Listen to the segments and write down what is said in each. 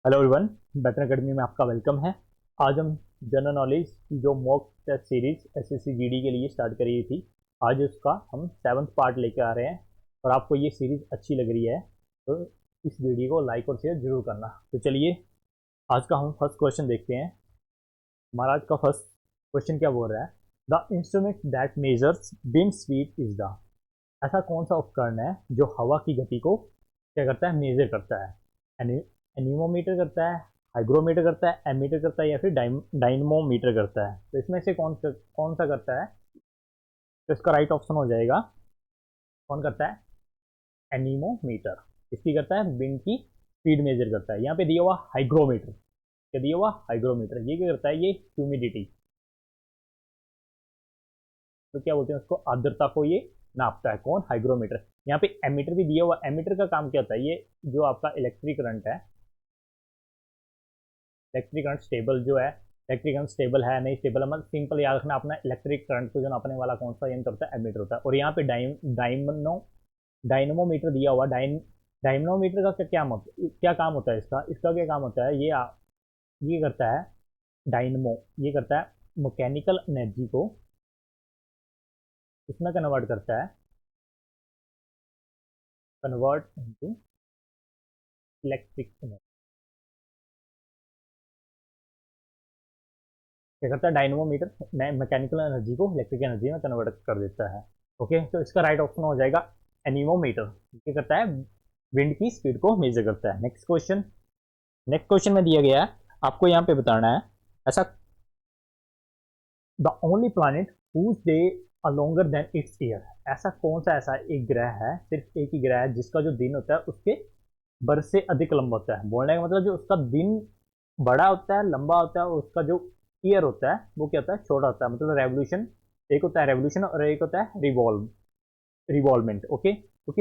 Hello everyone, baton academy में आपका welcome है। आज हम जनरल नॉलेज की जो mock test series SSC GD के लिए स्टार्ट करी थी, आज उसका हम 7th पार्ट लेके आ रहे हैं। और आपको ये सीरीज अच्छी लग रही है तो इस वीडियो को लाइक और शेयर जरूर करना। तो चलिए आज का हम फर्स्ट क्वेश्चन देखते हैं। हमारा आज का फर्स्ट क्वेश्चन क्या बोल रहा है? The instrument that measures wind speed is the. ऐसा कौन सा उपकरण है जो हवा की गति को क्या करता है, मेजर करता है? एनीमोमीटर करता है, हाइग्रोमीटर करता है, एमीटर करता है, या फिर डायनमोमीटर करता है? तो इसमें से कौन सा करता है? तो इसका राइट ऑप्शन हो जाएगा, कौन करता है? एनीमोमीटर। इसकी करता है विंड की स्पीड मेजर करता है। यहाँ पे दिया हुआ हाइग्रोमीटर, क्या दिया हुआ? हाइग्रोमीटर। ये क्या करता है? ये ह्यूमिडिटी, तो क्या बोलते हैं उसको, आर्द्रता को ये नापता है। कौन? हाइग्रोमीटर। यहाँ पे एमीटर भी दिया हुआ। एमीटर का काम क्या होता है? ये जो आपका इलेक्ट्रिक करंट है, इलेक्ट्रिक करंट स्टेबल जो है, इलेक्ट्रिक करंट स्टेबल है नहीं स्टेबल है, मतलब सिंपल याद रखना अपना, इलेक्ट्रिक करंट को जो नापने वाला कौन सा यंत्र होता है? एमीटर होता है। और यहाँ पे डायनमोमीटर दिया हुआ। डायनमोमीटर का क्या काम होता है? इसका क्या काम होता है? ये करता है डायनमो, ये करता है मैकेनिकल एनर्जी को इसमें कन्वर्ट करता है, कन्वर्ट इनटू इलेक्ट्रिक एनर्जी। क्या करता है? डायनमोमीटर मैकेनिकल एनर्जी को इलेक्ट्रिक एनर्जी में कन्वर्ट कर देता है। ओके, तो इसका राइट ऑप्शन हो जाएगा एनीमोमीटर। क्या करता है? विंड की स्पीड को मेजर करता है। नेक्स्ट क्वेश्चन में दिया गया है, आपको यहाँ पे बताना है। ऐसा the only planet whose day are longer than its year. ऐसा कौन सा ऐसा एक ग्रह है, सिर्फ एक ही ग्रह है, जिसका जो दिन होता है उसके बर्ष से अधिक लंबा होता है? बोलने का मतलब जो उसका दिन बड़ा होता है, लंबा होता है, और उसका जो ईयर होता है वो क्या होता है? छोटा होता है। मतलब रेवोल्यूशन, एक होता है रेवोल्यूशन और एक होता है रिवॉल्वमेंट। ओके, तो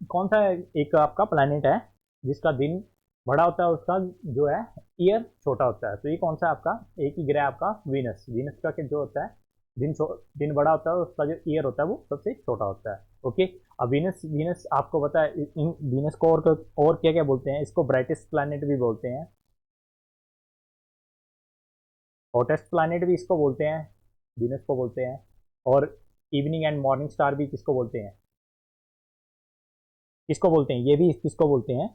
कौन सा एक आपका प्लैनेट है जिसका दिन बड़ा होता है, उसका जो है ईयर छोटा होता है? तो ये कौन सा आपका एक ही ग्रह है? आपका वीनस। वीनस का जो होता है, दिन बड़ा होता है, उसका जो ईयर होता है वो सबसे छोटा होता है। ओके, अब वीनस वीनस आपको पता है, इन वीनस को और क्या क्या बोलते हैं? इसको ब्राइटेस्ट प्लैनेट भी बोलते हैं, हॉटेस्ट प्लैनेट भी इसको बोलते हैं, वीनस को बोलते हैं। और इवनिंग एंड मॉर्निंग स्टार भी किसको बोलते हैं? किसको बोलते हैं? ये भी किसको बोलते हैं?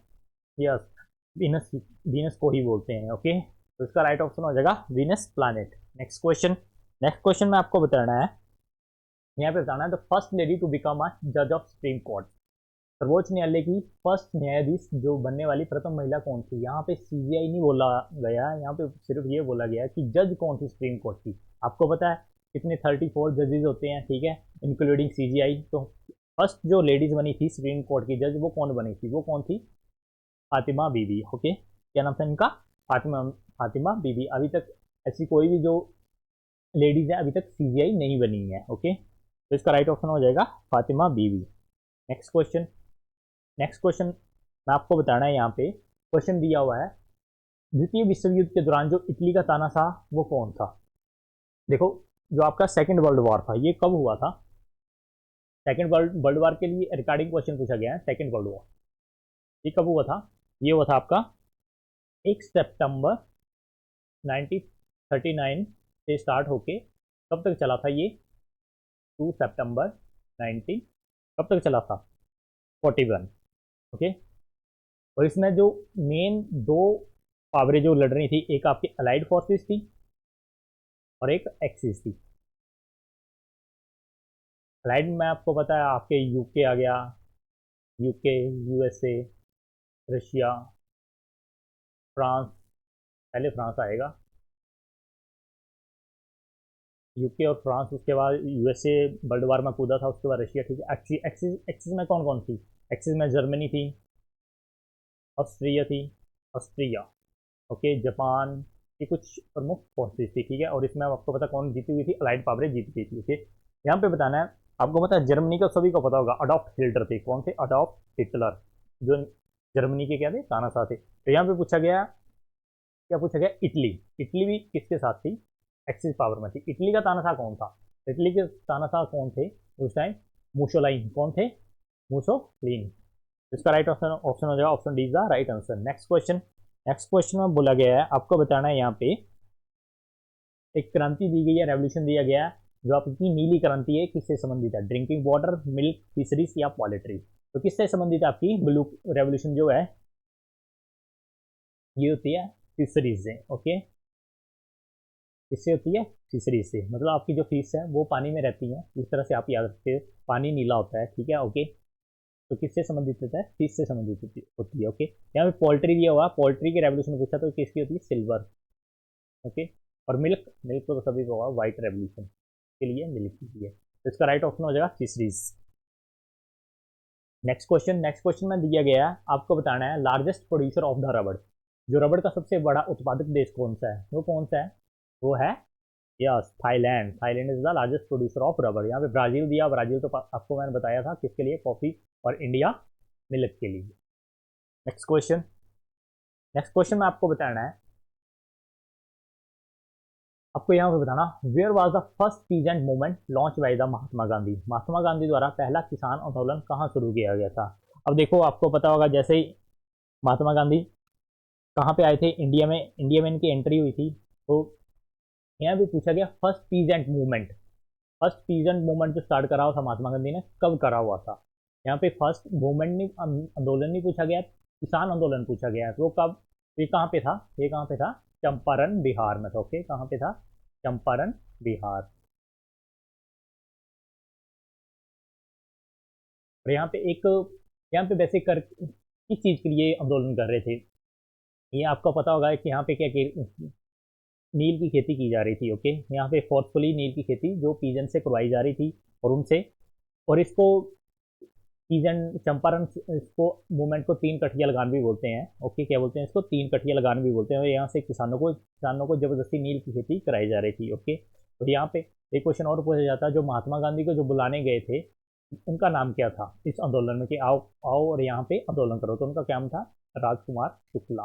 यस, वीनस, वीनस को ही बोलते हैं। ओके, तो इसका राइट ऑप्शन हो जाएगा वीनस प्लैनेट। नेक्स्ट क्वेश्चन में आपको बताना है, यहाँ पे बताना है the first lady to become a जज ऑफ सुप्रीम कोर्ट। सर्वोच्च न्यायालय की फर्स्ट न्यायाधीश जो बनने वाली प्रथम महिला कौन थी? यहाँ पे सीजीआई नहीं बोला गया, यहाँ पे सिर्फ ये बोला गया कि जज कौन थी सुप्रीम कोर्ट की। आपको पता है कितने 34 जजेस होते हैं, ठीक है, इंक्लूडिंग सीजीआई। तो फर्स्ट जो लेडीज बनी थी सुप्रीम कोर्ट की जज, वो कौन बनी थी? वो कौन थी? फातिमा बीबी। ओके, क्या नाम था इनका? फातिमा फातिमा बीबी। अभी तक ऐसी कोई भी जो लेडीज है अभी तक सीजीआई नहीं बनी है। ओके, तो इसका राइट ऑप्शन हो जाएगा फातिमा बीबी। नेक्स्ट क्वेश्चन नेक्स्ट क्वेश्चन मैं आपको बताना है, यहाँ पे क्वेश्चन दिया हुआ है, द्वितीय विश्व युद्ध के दौरान जो इटली का तानाशाह वो कौन था? देखो, जो आपका सेकंड वर्ल्ड वॉर था ये कब हुआ था? सेकंड वर्ल्ड वॉर के लिए रिगार्डिंग क्वेश्चन पूछा गया है। सेकंड वर्ल्ड वॉर ये कब हुआ था? ये हुआ था आपका 1 सितंबर 1939 से स्टार्ट होके कब तक चला था ये? 2 सितंबर 19, कब तक चला था? 41। ओके, और इसमें जो मेन दो पावरें जो लड़ रही थी, एक आपकी अलाइड फोर्सेस थी और एक एक्सिस थी। अलाइड में आपको पता है आपके यूके आ गया, यूके, यूएसए, रशिया, फ्रांस, पहले फ्रांस आएगा, यूके और फ्रांस, उसके बाद यूएसए वर्ल्ड वार में कूदा था, उसके बाद रशिया। ठीक है, एक्सिस में कौन कौन थी? एक्सिस में जर्मनी थी, ऑस्ट्रिया थी, ऑस्ट्रिया, ओके, जापान, ये कुछ प्रमुख फोर्सेस थी। ठीक है, और इसमें आपको पता कौन जीती हुई थी? अलाइड पावरें जीती गई थी। ओके, यहाँ पे बताना है, आपको पता है जर्मनी का सभी को पता होगा, अडॉल्फ हिटलर थे। कौन थे? अडॉल्फ हिटलर, जो जर्मनी के क्या थे? तानाशाह थे। तो यहाँ पे पूछा गया, क्या पूछा गया? इटली। इटली भी किसके साथ थी? एक्सिस पावर में थी। इटली का तानाशाह कौन था? इटली के तानाशाह कौन थे उस टाइम? मुसोलिनी। कौन थे? मुसोलिनी। इसका राइट ऑप्शन ऑप्शन हो जाएगा, option D is the right answer. Next question में बोला गया है आपको बताना है यहाँ पे एक क्रांति दी गई है, रेवोल्यूशन दिया गया है, जो आपकी नीली क्रांति है किससे संबंधित है? ड्रिंकिंग वाटर, मिल्क, फिशरीज या पोल्ट्री? तो किससे संबंधित है आपकी ब्लू रेवोल्यूशन जो है? ये होती है फिशरीज से। ओके, किससे होती है? फिशरीज से। मतलब आपकी जो फिश है वो पानी में रहती है, इस तरह से आप याद रखते हो, पानी नीला होता है, ठीक है। ओके, तो किससे संबंधित होता है? फिश से संबंधित होती है। ओके, यहाँ पे पोल्ट्री दिया हुआ, पोल्ट्री की रेवोल्यूशन पूछा तो किसकी होती है? सिल्वर। ओके, और मिल्क, मिल्क तो सभी को होगा, व्हाइट रेवोल्यूशन के लिए मिल्क की है, तो इसका राइट ऑप्शन हो जाएगा फिशरीज। नेक्स्ट क्वेश्चन में दिया गया है आपको बताना है लार्जेस्ट प्रोड्यूसर ऑफ द रबड़। जो रबड़ का सबसे बड़ा उत्पादक देश कौन सा है? वो कौन सा है? वो है yes Thailand. Thailand is the largest producer of रबड़। यहाँ पे ब्राजील दिया, ब्राजील तो आपको मैंने बताया था किसके लिए? कॉफी। और इंडिया मिल्क के लिए। नेक्स्ट क्वेश्चन, नेक्स्ट क्वेश्चन में आपको बताना है, आपको यहाँ पे बताना where was the first peasant movement launched by the Mahatma Gandhi. Mahatma Gandhi द्वारा पहला किसान आंदोलन कहाँ शुरू किया गया था? अब देखो आपको पता होगा, जैसे ही महात्मा गांधी कहाँ पे आए थे? इंडिया में इनकी एंट्री हुई थी, तो यहाँ भी पूछा गया first peasant movement. First peasant movement जो स्टार्ट करा हुआ था महात्मा गांधी ने, कब करा हुआ था? यहाँ पे फर्स्ट मूवमेंट नहीं, आंदोलन नहीं पूछा गया, किसान आंदोलन पूछा गया है। वो कब, ये कहाँ पे था? ये कहाँ पे था? चंपारण बिहार में था। ओके, कहाँ पे था? चंपारण बिहार। और यहाँ पे एक, यहाँ पे वैसे कर किस चीज के लिए आंदोलन कर रहे थे? ये आपको पता होगा कि यहाँ पे क्या नील की खेती की जा रही थी। ओके, यहाँ पे फोर्सफुली नील की खेती जो पीजन से करवाई जा रही थी, और उनसे, और इसको पीजन चंपारण, इसको मूवमेंट को तीन कठिया लगान भी बोलते हैं। ओके, क्या बोलते हैं इसको? तीन कठिया लगान भी बोलते हैं। और यहाँ से किसानों को जबरदस्ती नील की खेती कराई जा रही थी। ओके, तो यहाँ पे एक क्वेश्चन और पूछा जाता है, जो महात्मा गांधी को जो बुलाने गए थे उनका नाम क्या था इस आंदोलन में, कि आओ आओ और यहाँ पे आंदोलन करो, तो उनका क्या नाम था? राजकुमार शुक्ला।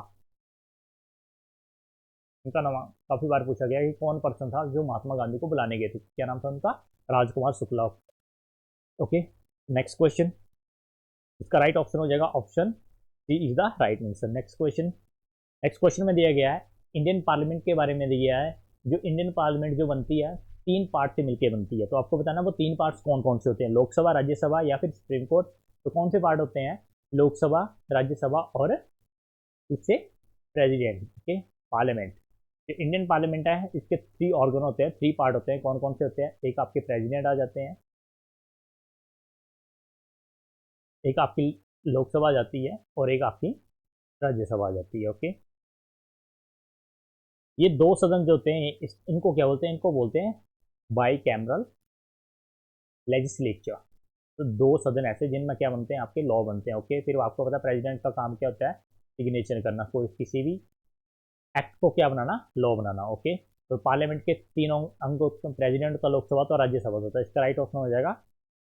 उनका नाम काफी बार पूछा गया कि कौन पर्सन था जो महात्मा गांधी को बुलाने गए थे, क्या नाम था उनका? Rajkumar Shukla. Okay, next question, इसका राइट ऑप्शन हो जाएगा option C is the right answer. Next question में दिया गया है इंडियन पार्लियामेंट के बारे में दिया है। जो इंडियन पार्लियामेंट जो बनती है तीन पार्ट से मिलकर बनती है, तो आपको बताना वो तीन पार्ट्स कौन कौन से होते हैं? लोकसभा, राज्यसभा या फिर सुप्रीम कोर्ट। तो कौन से पार्ट होते हैं? लोकसभा, राज्यसभा और इससे प्रेसिडेंट। Okay, parliament. जो इंडियन पार्लियामेंट है इसके थ्री ऑर्गन होते हैं, थ्री पार्ट होते हैं। कौन कौन से होते हैं? एक आपके प्रेसिडेंट आ जाते हैं, एक आपकी लोकसभा आ जाती है, और एक आपकी राज्यसभा आ जाती है। ओके, ये दो सदन जो होते हैं इनको क्या बोलते हैं? इनको बोलते हैं बाई कैमरल लेजिस्लेचर। तो दो सदन ऐसे जिनमें क्या बनते हैं? आपके लॉ बनते हैं। ओके, फिर आपको पता है प्रेसिडेंट का काम क्या होता है? सिग्नेचर करना, कोई किसी भी एक्ट को क्या बनाना? लॉ बनाना। ओके, तो पार्लियामेंट के तीनों अंग, प्रेसिडेंट का, लोकसभा तो राज्यसभा होता है। इसका राइट ऑप्शन हो जाएगा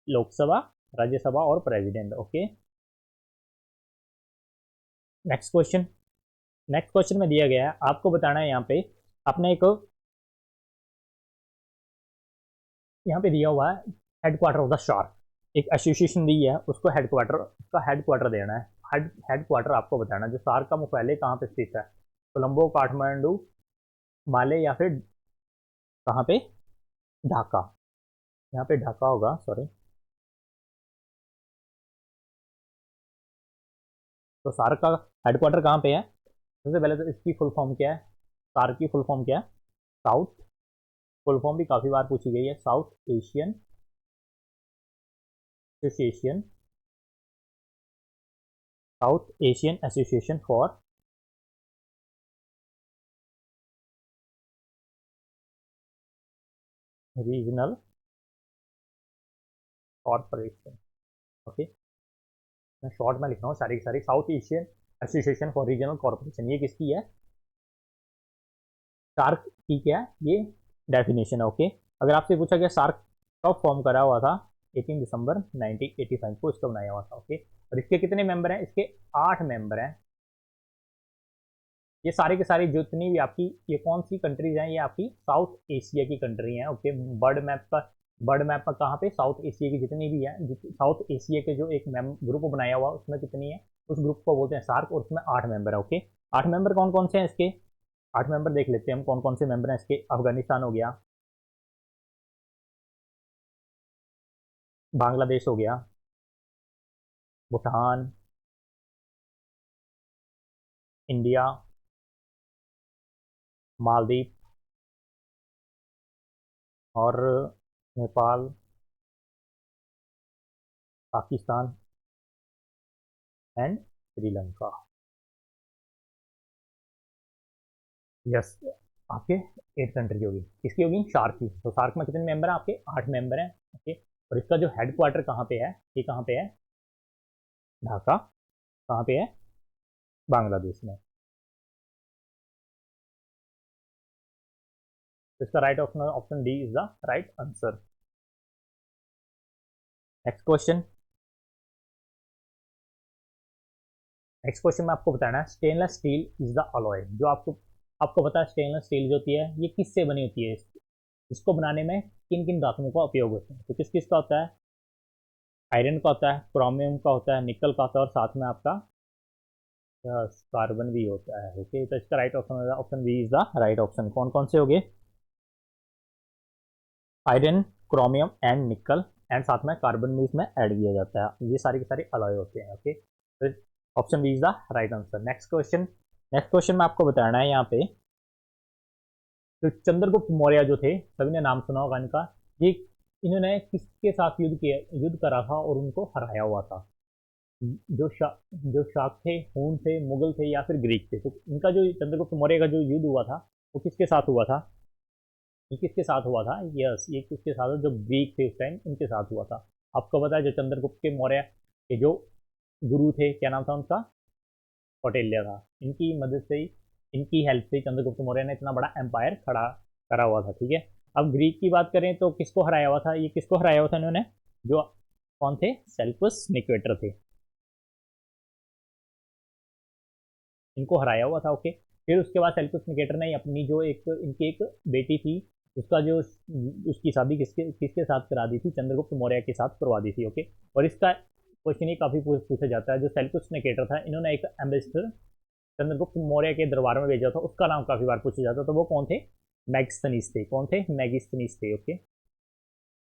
लोकसभा, राज्यसभा और president. Okay, next question, next question में दिया गया है आपको बताना है, यहाँ पे आपने एक, यहाँ पे दिया हुआ है हेडक्वार्टर ऑफ द शार्क, एक एसोसिएशन दी है, उसको हेडक्वार्टर, उसका हेडक्वार्टर देना है। हेडक्वार्टर आपको बताना है जो शार्क का मुख्यालय कहाँ पे स्थित है? कोलंबो, काठमांडू, माले या फिर कहाँ पे? ढाका। यहाँ पे ढाका होगा, सॉरी। तो सार्क का हेडक्वार्टर कहाँ पे है? सबसे पहले तो इसकी फुल फॉर्म क्या है? सार्क की फुल फॉर्म क्या है? साउथ, फुल फॉर्म भी काफी बार पूछी गई है, south Asian association, south Asian association for regional corporation. Okay, मैं शॉर्ट में लिख रहा हूँ सारी की सारी, south Asian association for regional corporation. ये किसकी है? सार्क की क्या है ये डेफिनेशन है। ओके, अगर आपसे पूछा गया सार्क कब फॉर्म करा हुआ था? 18 दिसंबर 1985 को इसको बनाया हुआ था। ओके, और इसके कितने मेंबर हैं? इसके 8 मेंबर हैं। ये सारी की सारी जितनी भी आपकी, ये कौन सी कंट्रीज हैं? ये आपकी साउथ एशिया की कंट्री हैं। ओके, बर्ड मैप पर कहाँ पे? साउथ एशिया की जितनी भी है, साउथ एशिया के जो एक ग्रुप बनाया हुआ उसमें कितनी है? उस ग्रुप को बोलते हैं सार्क, और उसमें 8 मेंबर है। ओके, 8 मेंबर कौन कौन से हैं इसके? 8 मेंबर देख लेते हैं हम कौन कौन से मेंबर हैं इसके। अफगानिस्तान हो गया, बांग्लादेश हो गया, भूटान, इंडिया, मालदीव और नेपाल, पाकिस्तान एंड श्रीलंका। यस, आपके 8 कंट्री होगी। किसकी होगी? शार्क की। तो शार्क में कितने मेंबर हैं आपके? 8 मेंबर हैं। ओके, और इसका जो हेडक्वार्टर कहाँ पे है? ये कहाँ पे है? ढाका। कहाँ पे है? बांग्लादेश में। तो इसका right option option D is the right answer. Next question. Next question में आपको बताना है stainless steel is the alloy. जो आपको आपको पता है स्टेनलेस स्टील जो होती है ये किससे बनी होती है? इसको बनाने में किन किन धातुओं का उपयोग होता है? तो किस किस का होता है? आयरन का होता है, क्रोमियम का होता है, निकल का होता है और साथ में आपका कार्बन भी होता है। ओके, तो इसका right option option B is the right option. कौन कौन से हो गए? Iron, chromium and nickel and साथ में कार्बन भी इसमें ऐड किया जाता है। ये सारे के सारे अलॉय होते हैं। ओके, तो option B is the right answer. Next question. Next question में आपको बताना है यहाँ पे जो चंद्रगुप्त मौर्य जो थे, सभी ने नाम सुना होगा इनका। ये इन्होंने किसके साथ युद्ध किया, युद्ध करा था और उनको हराया हुआ था? जो शाक थे, हून थे, मुगल थे या फिर ग्रीक थे? तो इनका जो चंद्रगुप्त मौर्य का जो युद्ध हुआ था वो किसके साथ हुआ था? ये किसके साथ हुआ था? यस, ये किसके साथ? जो ग्रीक थे उस टाइम इनके साथ हुआ था। आपको पता है जो चंद्रगुप्त के मौर्य के जो गुरु थे, क्या नाम था उनका? कौटिल्य था। इनकी मदद से ही, इनकी हेल्प से चंद्रगुप्त मौर्य ने इतना बड़ा एम्पायर खड़ा करा हुआ था। ठीक है, अब ग्रीक की बात करें तो किसको हराया हुआ था? ये किसको हराया हुआ था इन्होंने? जो कौन थे? सेल्युकस निकेटर थे, इनको हराया हुआ था। ओके, फिर उसके बाद सेल्युकस निकेटर ने अपनी जो एक इनकी एक बेटी थी उसका जो उसकी शादी किसके किसके साथ करा दी थी? चंद्रगुप्त मौर्य के साथ करवा दी थी। ओके, और इसका क्वेश्चन ये काफी पूछा जाता है, जो सेल्युकस निकेटर था इन्होंने एक एम्बेसडर चंद्रगुप्त मौर्य के दरबार में भेजा था, उसका नाम काफी बार पूछा जाता था। वो कौन थे? मैगिस्थनीज थे। कौन थे? मैगिस्थनीज थे। ओके,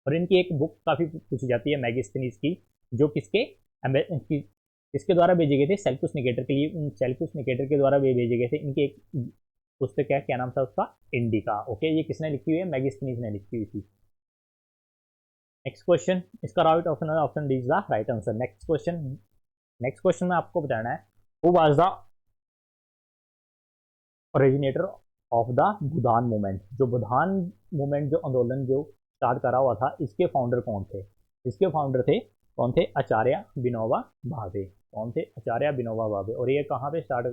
और इनकी एक बुक काफी पूछी जाती है मैगिस्थनीज की, जो किसके द्वारा भेजे गए थे? सेल्युकस निकेटर के लिए, सेल्युकस निकेटर के द्वारा भेजे गए थे। इनकी एक पुस्तक है, क्या नाम था उसका? इंडिका। ओके, ये किसने लिखी हुई है? मैगिस्थनीज ने लिखी हुई थी। Next question. इसका राइट ऑप्शन है option D is the right answer. Next question. Next question में आपको बताना है who was the originator of the Bhoodan movement. जो बुधान मूवमेंट जो आंदोलन जो स्टार्ट करा हुआ था, इसके फाउंडर कौन थे? इसके फाउंडर थे कौन थे? आचार्य विनोबा भावे। कौन थे? आचार्य विनोबा भावे। और ये कहाँ पे स्टार्ट?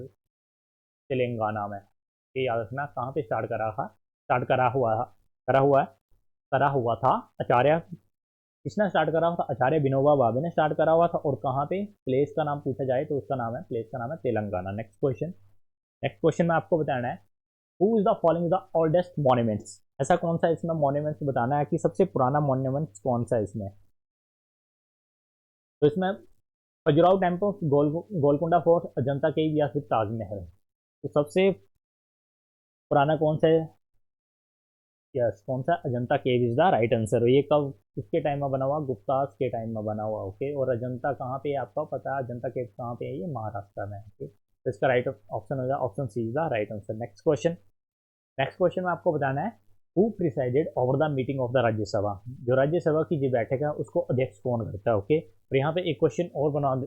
तेलंगाना में। ये याद रखना, कहाँ पे स्टार्ट करा था? स्टार्ट करा हुआ था आचार्य। किसने स्टार्ट करा हुआ था? आचार्य विनोबा भावे ने स्टार्ट करा हुआ था। और कहाँ पे? प्लेस का नाम पूछा जाए तो उसका नाम है, प्लेस का नाम है Telangana. Next question. Next question में आपको बताना है who is the following the oldest monuments. ऐसा कौन सा इसमें मॉन्यूमेंट्स बताना है कि सबसे पुराना मॉन्यूमेंट्स कौन सा है इसमें? तो इसमें खजुराहो टेम्पल, गोलकुंडा फोर्ट, अजंता केव या फिर ताजमहल। तो सबसे पुराना कौन सा है? यस, कौन सा? अजंता केव इज द राइट आंसर। ये कब किसके टाइम में बना हुआ? गुप्तास के टाइम में बना हुआ। ओके, और अजंता कहाँ पे है आपको पता है? अजंता केव कहाँ पे है? ये महाराष्ट्र में। ओके, तो इसका राइट ऑप्शन होगा option C is the right answer. Next question. Next question में आपको बताना है who presided over the meeting of the Rajya Sabha. जो राज्यसभा की जो बैठक है उसको अध्यक्ष कौन करता है? ओके, और यहाँ पे एक क्वेश्चन और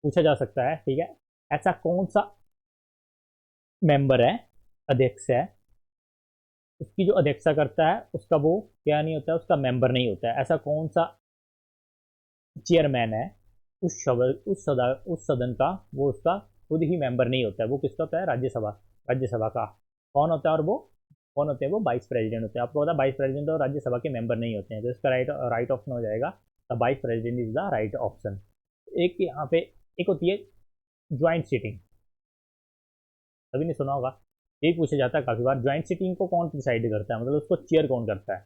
पूछा जा सकता है। ठीक है, ऐसा कौन सा मेंबर है, अध्यक्ष है, उसकी जो अध्यक्षता करता है उसका वो क्या नहीं होता है? उसका मेंबर नहीं होता है। ऐसा कौन सा चेयरमैन है उस सदन का, वो उसका खुद ही मेंबर नहीं होता है? वो किसका होता है? राज्यसभा। राज्यसभा का कौन होता है? और वो कौन होते हैं? वो वाइस प्रेसिडेंट होते हैं। आपको पता है वाइस प्रेसिडेंट और राज्यसभा के मेंबर नहीं होते हैं। तो इसका राइट ऑप्शन हो जाएगा the vice president is the right option. एक यहाँ पे एक होती है ज्वाइंट सीटिंग, सभी ने सुना होगा, यही पूछा जाता है काफी बार, ज्वाइंट सीटिंग को कौन डिसाइड करता है, मतलब उसको चेयर कौन करता है?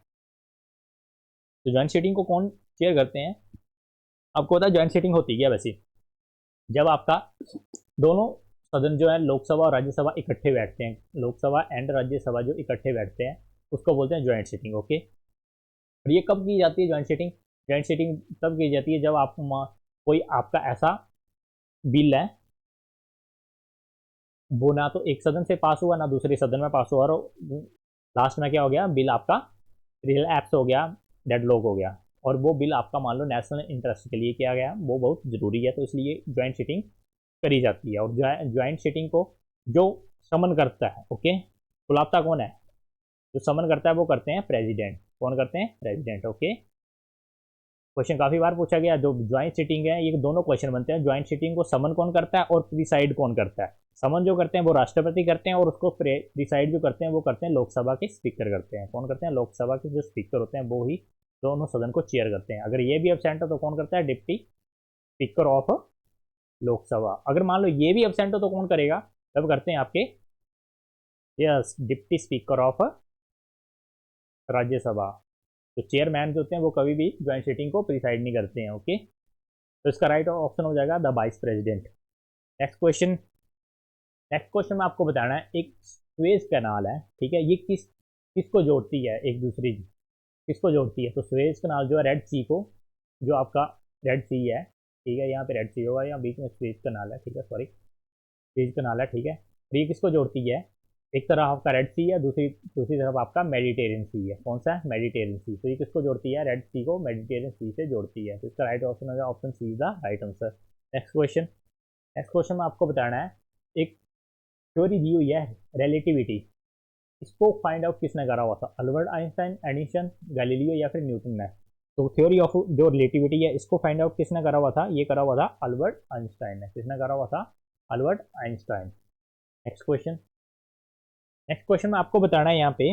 तो ज्वाइंट सीटिंग को कौन चेयर करते हैं? आपको पता है ज्वाइंट सीटिंग होती क्या वैसे? जब आपका दोनों सदन जो है लोकसभा और राज्यसभा इकट्ठे बैठते हैं, लोकसभा एंड राज्यसभा जो इकट्ठे बैठते हैं उसको बोलते हैं ज्वाइंट सिटिंग। ओके, और ये कब की जाती है ज्वाइंट सिटिंग? ज्वाइंट सिटिंग तब की जाती है जब आप कोई आपका ऐसा बिल है, वो ना तो एक सदन से पास हुआ ना दूसरे सदन में पास हुआ, और लास्ट में क्या हो गया, बिल आपका रियल एप्स हो गया, डेडलॉक हो गया, और वो बिल आपका मान लो नेशनल इंटरेस्ट के लिए किया गया, वो बहुत ज़रूरी है, तो इसलिए ज्वाइंट सिटिंग करी जाती है। और ज्वाइंट सिटिंग को जो समन करता है, ओके, बुलाता कौन है? जो समन करता है वो करते हैं प्रेसिडेंट। कौन करते हैं? प्रेसिडेंट। ओके, क्वेश्चन काफ़ी बार पूछा गया। जो ज्वाइंट सिटिंग है, ये दोनों क्वेश्चन बनते हैं, ज्वाइंट सिटिंग को समन कौन करता है और प्रिसाइड कौन करता है। समन जो करते हैं वो राष्ट्रपति करते हैं, और उसको प्रिसाइड जो करते हैं वो करते हैं लोकसभा के स्पीकर करते हैं। कौन करते हैं? लोकसभा के जो स्पीकर होते हैं वो ही दोनों सदन को चेयर करते हैं। अगर ये भी एब्सेंट हो तो कौन करता है? Deputy speaker of Lok Sabha. अगर मान लो ये भी एब्सेंट हो तो कौन करेगा? तब करते हैं आपके yes deputy speaker of Rajya Sabha. तो चेयरमैन जो होते हैं वो कभी भी ज्वाइंट सिटिंग को प्रिसाइड नहीं करते हैं। ओके, तो इसका राइट ऑप्शन हो जाएगा the vice president. Next question, next question में आपको बताना है, एक सुएज कैनाल है, ठीक है, ये किसको जोड़ती है एक दूसरी, किसको जोड़ती है? तो सुएज कैनाल जो है रेड सी को, जो आपका रेड सी है, ठीक है, यहाँ पे रेड सी होगा, यहाँ बीच में सुएज कैनाल है, ठीक है, सॉरी सुएज कैनाल है, ठीक है, और ये किसको जोड़ती है? एक तरफ आपका रेड सी है, दूसरी दूसरी तरफ आपका मेडिटेरियन सी है। कौन सा है? मेडिटेरियन सी। तो ये किसको जोड़ती है? रेड सी को मेडिटेरियन सी से जोड़ती है। तो इसका राइट ऑप्शन होगा option C is the right answer. Next question, next question में आपको बताना है, एक थ्योरी दी हुई है रिलेटिविटी, इसको फाइंड आउट किसने करा हुआ था? अल्बर्ट आइंस्टाइन, एडिसन, गैलीलियो या फिर न्यूटन ने? तो थ्योरी ऑफ जो रिलेटिविटी है इसको फाइंड आउट किसने करा हुआ था? ये करा हुआ था अल्बर्ट आइंस्टाइन ने। किसने करा हुआ था? Albert Einstein. Next question, next question में आपको बताना है यहाँ पे,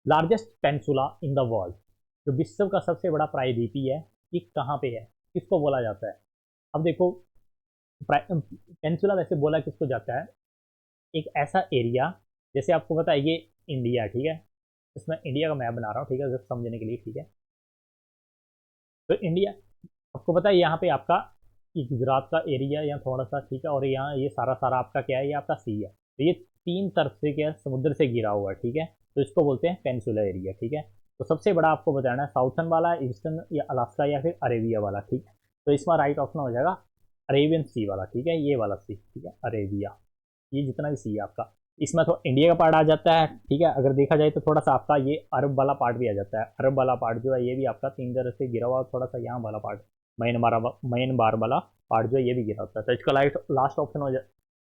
लार्जेस्ट पेंसुला इन द वर्ल्ड, जो विश्व का सबसे बड़ा प्रायद्वीपी है, ये कहाँ पे है? किसको बोला जाता है? अब देखो, पेंसुला वैसे बोला किसको जाता है? एक ऐसा एरिया, जैसे आपको पता है ये इंडिया, ठीक है, इसमें इंडिया का मैप बना रहा हूँ, ठीक है, जस्ट समझने के लिए, ठीक है। तो इंडिया, आपको पता है यहाँ पे आपका ये गुजरात का एरिया या थोड़ा सा, ठीक है, और यहाँ ये सारा सारा आपका क्या है? ये आपका सी है। तो ये तीन तरफ से क्या समुद्र से घिरा हुआ है, ठीक है, तो इसको बोलते हैं पेनिनसुलर एरिया, ठीक है। तो सबसे बड़ा आपको बताना है साउथर्न वाला, ईस्टर्न या अलास्का या फिर अरेबिया वाला, ठीक है। तो इसमें राइट ऑप्शन हो जाएगा अरेबियन सी वाला, ठीक है, ये वाला सी, ठीक है, अरेबिया, ये जितना भी सी है आपका, इसमें तो इंडिया का पार्ट आ जाता है, ठीक है। अगर देखा जाए तो थोड़ा सा आपका ये अरब वाला पार्ट भी आ जाता है। अरब वाला पार्ट जो है ये भी आपका तीन तरह से गिरा हुआ, थोड़ा सा यहाँ वाला पार्ट म्यांमार वाला पार्ट जो है ये भी गिरा होता है। तो इसका लास्ट ऑप्शन हो जाए,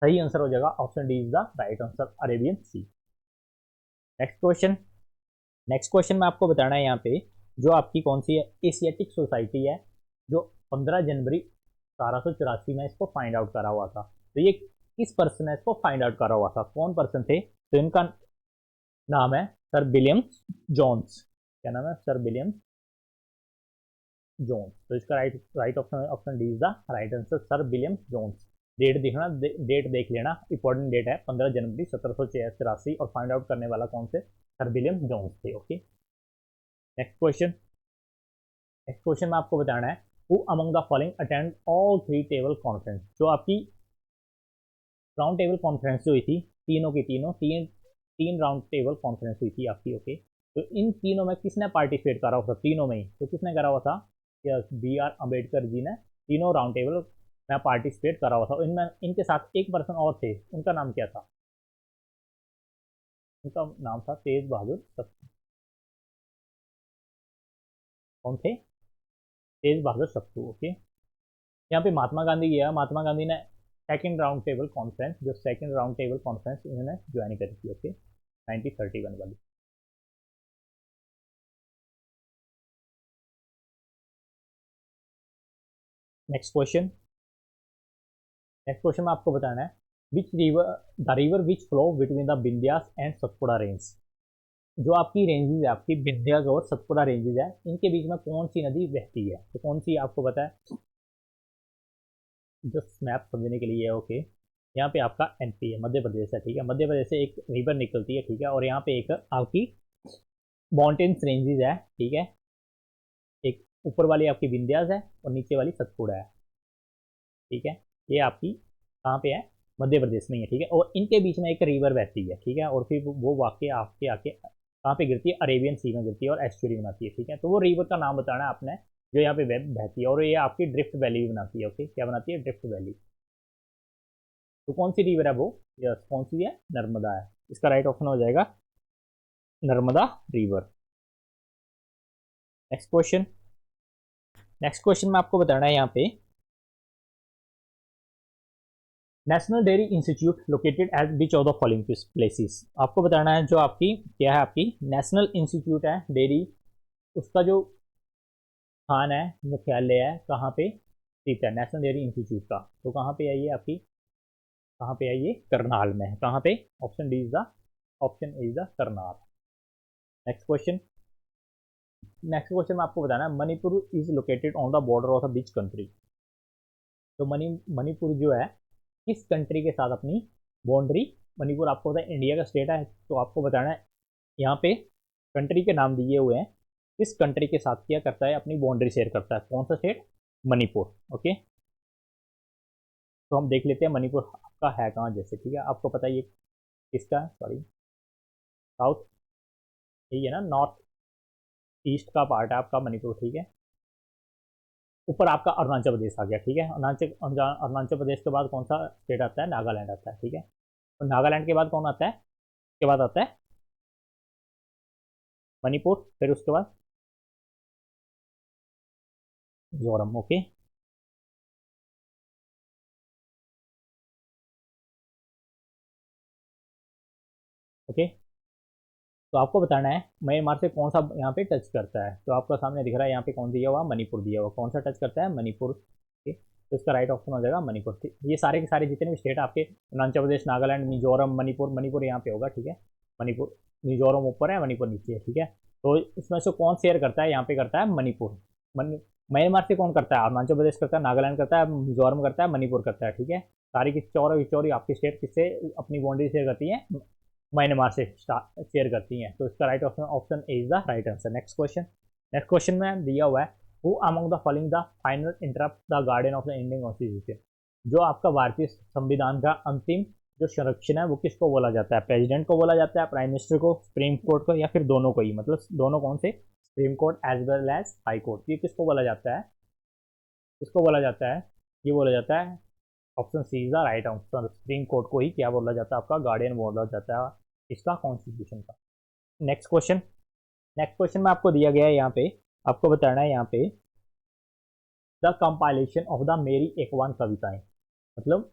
सही आंसर हो जाएगा option D is the right answer, Arabian Sea. Next question, next question में आपको बताना है यहाँ पे, जो आपकी कौन सी है एशियाटिक सोसाइटी है, जो 15 जनवरी 1784 में इसको फाइंड आउट करा हुआ था। तो ये किस पर्सन ने इसको फाइंड आउट करा हुआ था? कौन पर्सन थे? तो इनका नाम है सर विलियम जोन्स। क्या नाम है? Sir William Jones. तो इसका right option option D is the right answer, sir William Jones. Date देखना, डेट देख लेना, इंपॉर्टेंट डेट है 15 जनवरी 1784, और फाइंड आउट करने वाला कौन से? सर विलियम जोन्स थे। Okay, next question, next question में आपको बताना है, who among the following attend all three table conference, जो आपकी राउंड टेबल कॉन्फ्रेंस जो हुई थी, तीनों की तीनों तीन राउंड टेबल कॉन्फ्रेंस हुई थी आपकी। ओके, तो इन तीनों में किसने पार्टिसिपेट करा हुआ था? तीनों में ही, तो किसने करा हुआ था? Yes, B are Ambedkar ji ने तीनों राउंड टेबल में पार्टिसिपेट करा हुआ था। इनमें इनके साथ एक पर्सन और थे, उनका नाम क्या था? उनका नाम था तेज बहादुर सप्रू। कौन थे? तेज बहादुर सप्रू। ओके, यहाँ पे महात्मा गांधी गया, महात्मा गांधी ने सेकंड राउंड टेबल कॉन्फ्रेंस, जो सेकंड राउंड टेबल कॉन्फ्रेंस इन्होंने ज्वाइन करी थी। ओके, 1931 वाली। नेक्स्ट क्वेश्चन, नेक्स्ट क्वेश्चन में आपको बताना है, which river the river which flow between the Vindhyas and Satpura range, जो आपकी रेंजेस है, आपकी विंध्यास और सतपुड़ा रेंजेस है, इनके बीच में कौन सी नदी बहती है? तो कौन सी आपको पता है? जस्ट मैप समझने के लिए। ओके, यहाँ पे आपका एमपी है, मध्य प्रदेश है, ठीक है, मध्य प्रदेश से एक रिवर निकलती है, ठीक है, और यहाँ पे एक आपकी माउंटेन्स रेंजेस है, ठीक है, एक ऊपर वाली आपकी विंध्यास है और नीचे वाली सतपुड़ा है, ठीक है। ये आपकी कहाँ पे है? मध्य प्रदेश में ही है, ठीक है। और इनके बीच में एक रिवर बहती है, ठीक है, और फिर वो वाकई आपके आके कहाँ पे गिरती है, अरेबियन सी में गिरती है और एस्चुरी बनाती है, ठीक है। तो वो रिवर का नाम बताना है आपने जो यहाँ पे बहती है, और ये आपकी ड्रिफ्ट वैली भी बनाती है, ओके। क्या बनाती है? Drift valley. तो कौन सी रिवर है वो? यस, कौन सी है? नर्मदा है। इसका राइट ऑप्शन हो जाएगा Narmada river. Next question. Next question में आपको बताना है यहाँ पे, national dairy institute located at which of the following places. आपको बताना है जो आपकी क्या है, आपकी नेशनल इंस्टीट्यूट है डेयरी, उसका जो स्थान है, मुख्यालय है, कहाँ पे स्थित है नेशनल डेयरी इंस्टीट्यूट का? तो कहाँ पे है ये आपकी, कहाँ पे है ये? करनाल में है। कहाँ पे? Option D is the, option A is the Karnal. Next question. Next question में आपको बताना है, Manipur is located on the border of the beach country. तो मणिपुर जो है किस कंट्री के साथ अपनी बाउंड्री, मणिपुर आपको पता है इंडिया का स्टेट है, तो आपको बताना है यहाँ पे कंट्री के नाम दिए हुए हैं, किस कंट्री के साथ क्या करता है, अपनी बाउंड्री शेयर करता है, कौन सा स्टेट? मणिपुर, ओके। तो हम देख लेते हैं मणिपुर आपका है कहाँ, जैसे, ठीक है। आपको पता है ये किसका है, सॉरी, साउथ, यही है ना, नॉर्थ ईस्ट का पार्ट है आपका मणिपुर, ठीक है। ऊपर आपका अरुणाचल प्रदेश आ गया, ठीक है। अरुणाचल प्रदेश के बाद कौन सा स्टेट आता है? नागालैंड आता है, ठीक है। तो नागालैंड के बाद कौन आता है? उसके बाद आता है मणिपुर, फिर उसके बाद मिजोरम, ओके। ओके, तो आपको बताना है म्यांमार से कौन सा यहाँ पे टच करता है। तो आपका सामने दिख रहा है यहाँ पे कौन दिया हुआ? मणिपुर दिया हुआ। कौन सा टच करता है? मणिपुर, ओके। तो इसका राइट ऑप्शन हो जाएगा मणिपुर। ये सारे के सारे जितने भी स्टेट आपके, अरुणाचल प्रदेश, नागालैंड, मिजोरम, मणिपुर, मणिपुर यहाँ पे होगा, ठीक है। मणिपुर, मिजोरम ऊपर है, मणिपुर नीचे है, ठीक है। तो इसमें से कौन शेयर करता है? यहाँ पे करता है मणिपुर। म्यांमार से कौन करता है? अरुणाचल प्रदेश करता है, नागालैंड करता है, मिजोरम करता है, मणिपुर करता है, ठीक है। सारी की चौरी आपकी स्टेट किससे अपनी बाउंड्री शेयर करती है? म्यांमार से शेयर करती हैं। तो इसका right option, option A is the right answer. Next question. Next question में दिया हुआ है, who among the following the final interrupt the guardian of the Indian constitution. जो आपका भारतीय संविधान का अंतिम जो संरक्षण है वो किसको बोला जाता है? प्रेसिडेंट को बोला जाता है, प्राइम मिनिस्टर को, सुप्रीम कोर्ट को, या फिर दोनों को ही? मतलब दोनों कौन से? Supreme Court as well as High Court. ये किसको बोला जाता है? किसको बोला जाता है? ये बोला जाता है, option C is the right answer. Supreme Court को ही क्या बोला जाता है? आपका गार्डियन बोला जाता है इसका, कॉन्स्टिट्यूशन का। Next question. नेक्स्ट क्वेश्चन में आपको दिया गया है यहाँ पे, आपको बताना है यहाँ पे, द कंपाइलेशन ऑफ द मेरी 51 कविताएं, मतलब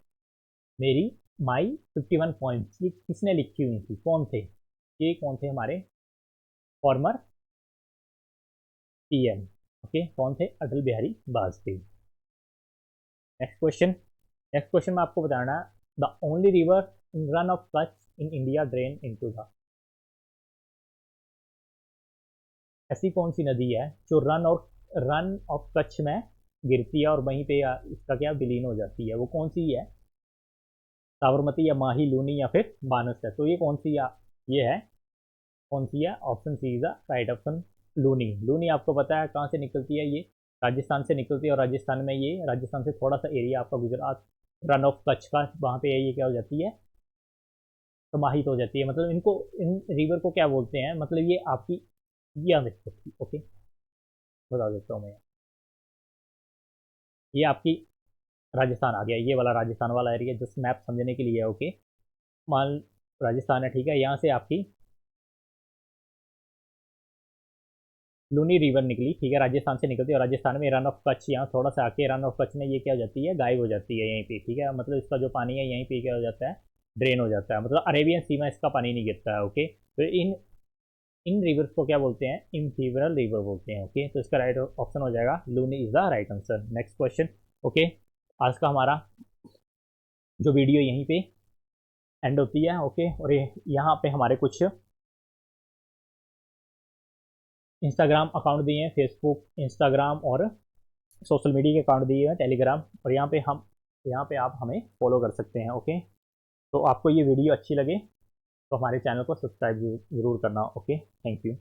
मेरी माई 51 पॉइंट्स, ये किसने लिखी हुई थी? कौन थे ये? कौन थे? हमारे फॉर्मर पीएम, ओके। कौन थे? Atal Bihari Vajpayee. Next question. Next question में आपको बताना है, the only river in Rann of Kutch in India drain into the. ऐसी कौन सी नदी है जो रन ऑफ कच्छ में गिरती है और वहीं पे इसका क्या विलीन हो जाती है? वो कौन सी है? साबरमती, या माही, लूनी, या फिर बानस है? तो ये कौन सी ये है, कौन सी है? Option C is the right option, Luni. Luni आपको पता है कहाँ से निकलती है? ये राजस्थान से निकलती है, और राजस्थान में ये, राजस्थान से थोड़ा सा एरिया आपका गुजरात, रन ऑफ कच्छ का, वहाँ पे ये क्या हो जाती है? समाहित हो जाती है। मतलब इनको, इन रिवर को क्या बोलते हैं? मतलब ये आपकी, ये देखो, ओके, बता देता हूँ मैं। ये आपकी राजस्थान आ गया, ये वाला राजस्थान वाला एरिया, जस्ट मैप समझने के लिए है, ओके। मान राजस्थान है, ठीक है। यहाँ से आपकी लूनी रिवर निकली, ठीक है, राजस्थान से निकलती है, और राजस्थान में रन ऑफ कच्छ, यहाँ थोड़ा सा आके रन ऑफ कच्छ में ये क्या हो जाती है? गायब हो जाती है यहीं पे, ठीक है। मतलब इसका जो पानी है यहीं पे क्या हो जाता है? ड्रेन हो जाता है। मतलब अरेबियन सी में इसका पानी नहीं गिरता है, ओके। तो इन इन रिवर्स को क्या बोलते हैं? इम्फीवरल रिवर बोलते हैं, ओके। तो इसका राइट ऑप्शन हो जाएगा Luni is the right answer. Next question, okay. आज का हमारा जो वीडियो यहीं पे एंड होती है, ओके। और ये यहाँ पे हमारे कुछ इंस्टाग्राम अकाउंट दिए हैं, फेसबुक, इंस्टाग्राम, और सोशल मीडिया के अकाउंट दिए हैं, टेलीग्राम, और यहाँ पे आप हमें फॉलो कर सकते हैं, ओके। तो आपको ये वीडियो अच्छी लगे तो हमारे चैनल को सब्सक्राइब जरूर करना, ओके। Thank you.